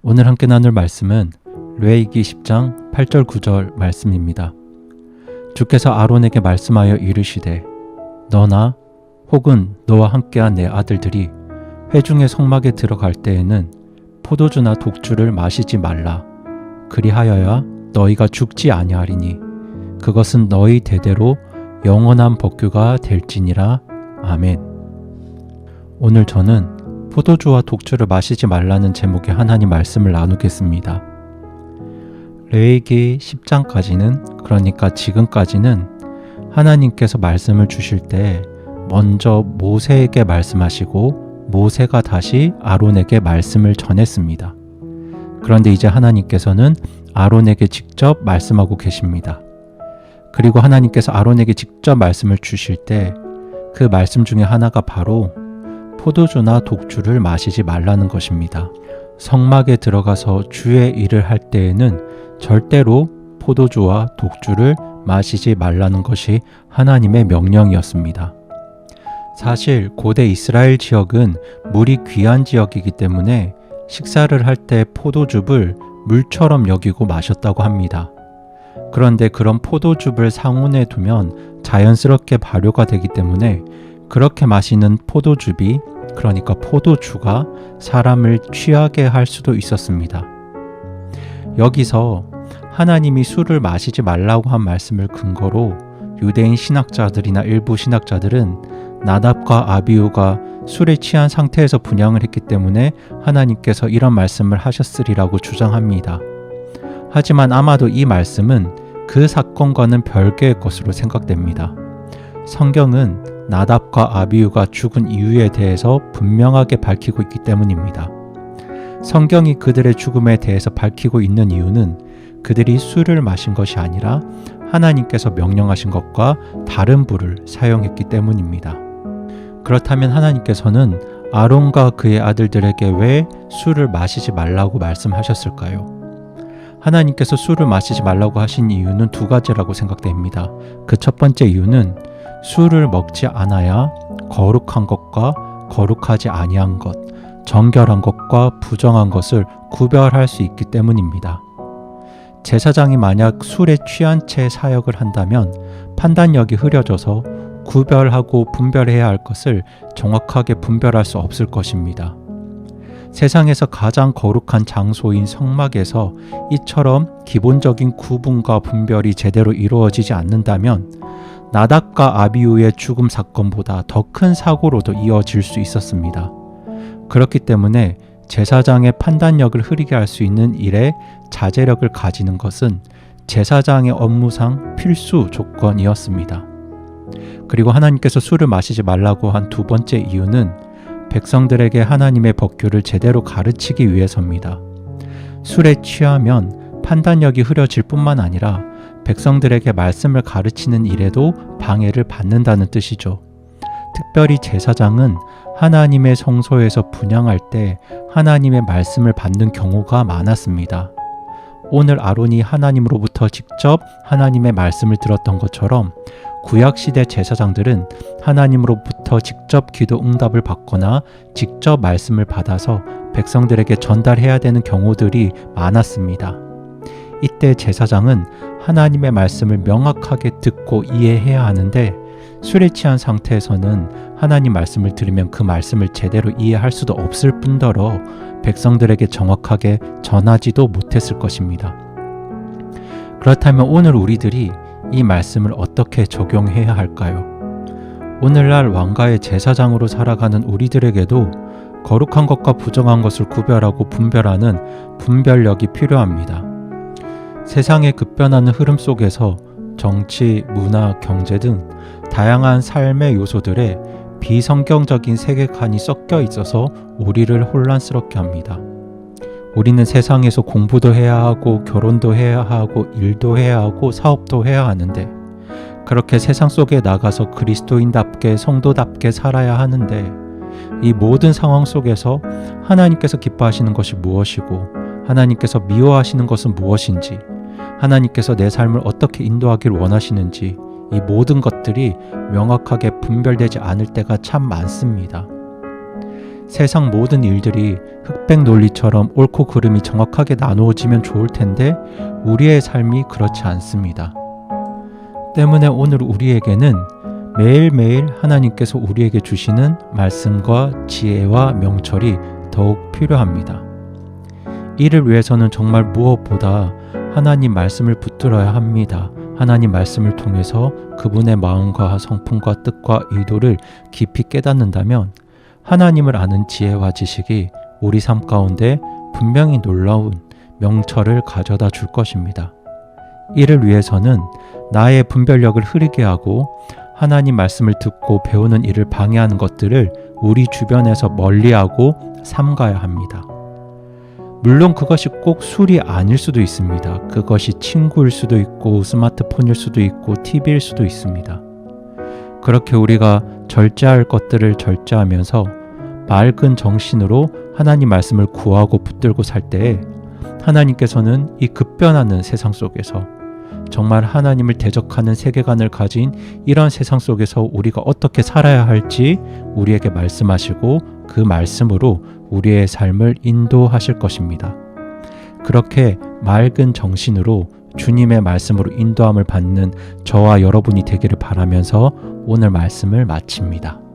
오늘 함께 나눌 말씀은 레위기 10장 8절 9절 말씀입니다. 주께서 아론에게 말씀하여 이르시되 너나 혹은 너와 함께한 내 아들들이 회중의 성막에 들어갈 때에는 포도주나 독주를 마시지 말라. 그리하여야 너희가 죽지 아니하리니 그것은 너희 대대로 영원한 법규가 될지니라. 아멘. 오늘 저는 포도주와 독주를 마시지 말라는 제목의 하나님 말씀을 나누겠습니다. 레위기 10장까지는, 그러니까 지금까지는 하나님께서 말씀을 주실 때 먼저 모세에게 말씀하시고 모세가 다시 아론에게 말씀을 전했습니다. 그런데 이제 하나님께서는 아론에게 직접 말씀하고 계십니다. 그리고 하나님께서 아론에게 직접 말씀을 주실 때 그 말씀 중에 하나가 바로 포도주나 독주를 마시지 말라는 것입니다. 성막에 들어가서 주의 일을 할 때에는 절대로 포도주와 독주를 마시지 말라는 것이 하나님의 명령이었습니다. 사실 고대 이스라엘 지역은 물이 귀한 지역이기 때문에 식사를 할 때 포도즙을 물처럼 여기고 마셨다고 합니다. 그런데 그런 포도즙을 상온에 두면 자연스럽게 발효가 되기 때문에 그렇게 마시는 포도즙이, 그러니까 포도주가 사람을 취하게 할 수도 있었습니다. 여기서 하나님이 술을 마시지 말라고 한 말씀을 근거로 유대인 신학자들이나 일부 신학자들은 나답과 아비후가 술에 취한 상태에서 분향을 했기 때문에 하나님께서 이런 말씀을 하셨으리라고 주장합니다. 하지만 아마도 이 말씀은 그 사건과는 별개의 것으로 생각됩니다. 성경은 나답과 아비후가 죽은 이유에 대해서 분명하게 밝히고 있기 때문입니다. 성경이 그들의 죽음에 대해서 밝히고 있는 이유는 그들이 술을 마신 것이 아니라 하나님께서 명령하신 것과 다른 불을 사용했기 때문입니다. 그렇다면 하나님께서는 아론과 그의 아들들에게 왜 술을 마시지 말라고 말씀하셨을까요? 하나님께서 술을 마시지 말라고 하신 이유는 두 가지라고 생각됩니다. 그 첫 번째 이유는 술을 먹지 않아야 거룩한 것과 거룩하지 아니한 것, 정결한 것과 부정한 것을 구별할 수 있기 때문입니다. 제사장이 만약 술에 취한 채 사역을 한다면 판단력이 흐려져서 구별하고 분별해야 할 것을 정확하게 분별할 수 없을 것입니다. 세상에서 가장 거룩한 장소인 성막에서 이처럼 기본적인 구분과 분별이 제대로 이루어지지 않는다면 나답과 아비후의 죽음 사건보다 더 큰 사고로도 이어질 수 있었습니다. 그렇기 때문에 제사장의 판단력을 흐리게 할 수 있는 일에 자제력을 가지는 것은 제사장의 업무상 필수 조건이었습니다. 그리고 하나님께서 술을 마시지 말라고 한 두 번째 이유는 백성들에게 하나님의 법규를 제대로 가르치기 위해서입니다. 술에 취하면 판단력이 흐려질 뿐만 아니라 백성들에게 말씀을 가르치는 일에도 방해를 받는다는 뜻이죠. 특별히 제사장은 하나님의 성소에서 분향할 때 하나님의 말씀을 받는 경우가 많았습니다. 오늘 아론이 하나님으로부터 직접 하나님의 말씀을 들었던 것처럼 구약시대 제사장들은 하나님으로부터 직접 기도 응답을 받거나 직접 말씀을 받아서 백성들에게 전달해야 되는 경우들이 많았습니다. 이때 제사장은 하나님의 말씀을 명확하게 듣고 이해해야 하는데 술에 취한 상태에서는 하나님 말씀을 들으면 그 말씀을 제대로 이해할 수도 없을 뿐더러 백성들에게 정확하게 전하지도 못했을 것입니다. 그렇다면 오늘 우리들이 이 말씀을 어떻게 적용해야 할까요? 오늘날 왕가의 제사장으로 살아가는 우리들에게도 거룩한 것과 부정한 것을 구별하고 분별하는 분별력이 필요합니다. 세상의 급변하는 흐름 속에서 정치, 문화, 경제 등 다양한 삶의 요소들에 비성경적인 세계관이 섞여 있어서 우리를 혼란스럽게 합니다. 우리는 세상에서 공부도 해야 하고 결혼도 해야 하고 일도 해야 하고 사업도 해야 하는데 그렇게 세상 속에 나가서 그리스도인답게 성도답게 살아야 하는데 이 모든 상황 속에서 하나님께서 기뻐하시는 것이 무엇이고 하나님께서 미워하시는 것은 무엇인지 하나님께서 내 삶을 어떻게 인도하길 원하시는지 이 모든 것들이 명확하게 분별되지 않을 때가 참 많습니다. 세상 모든 일들이 흑백 논리처럼 옳고 그름이 정확하게 나누어지면 좋을 텐데 우리의 삶이 그렇지 않습니다. 때문에 오늘 우리에게는 매일매일 하나님께서 우리에게 주시는 말씀과 지혜와 명철이 더욱 필요합니다. 이를 위해서는 정말 무엇보다 하나님 말씀을 붙들어야 합니다. 하나님 말씀을 통해서 그분의 마음과 성품과 뜻과 의도를 깊이 깨닫는다면 하나님을 아는 지혜와 지식이 우리 삶 가운데 분명히 놀라운 명철을 가져다 줄 것입니다. 이를 위해서는 나의 분별력을 흐리게 하고 하나님 말씀을 듣고 배우는 일을 방해하는 것들을 우리 주변에서 멀리하고 삼가야 합니다. 물론 그것이 꼭 술이 아닐 수도 있습니다. 그것이 친구일 수도 있고 스마트폰일 수도 있고 TV일 수도 있습니다. 그렇게 우리가 절제할 것들을 절제하면서 맑은 정신으로 하나님 말씀을 구하고 붙들고 살 때에 하나님께서는 이 급변하는 세상 속에서 정말 하나님을 대적하는 세계관을 가진 이런 세상 속에서 우리가 어떻게 살아야 할지 우리에게 말씀하시고 그 말씀으로 우리의 삶을 인도하실 것입니다. 그렇게 맑은 정신으로 주님의 말씀으로 인도함을 받는 저와 여러분이 되기를 바라면서 오늘 말씀을 마칩니다.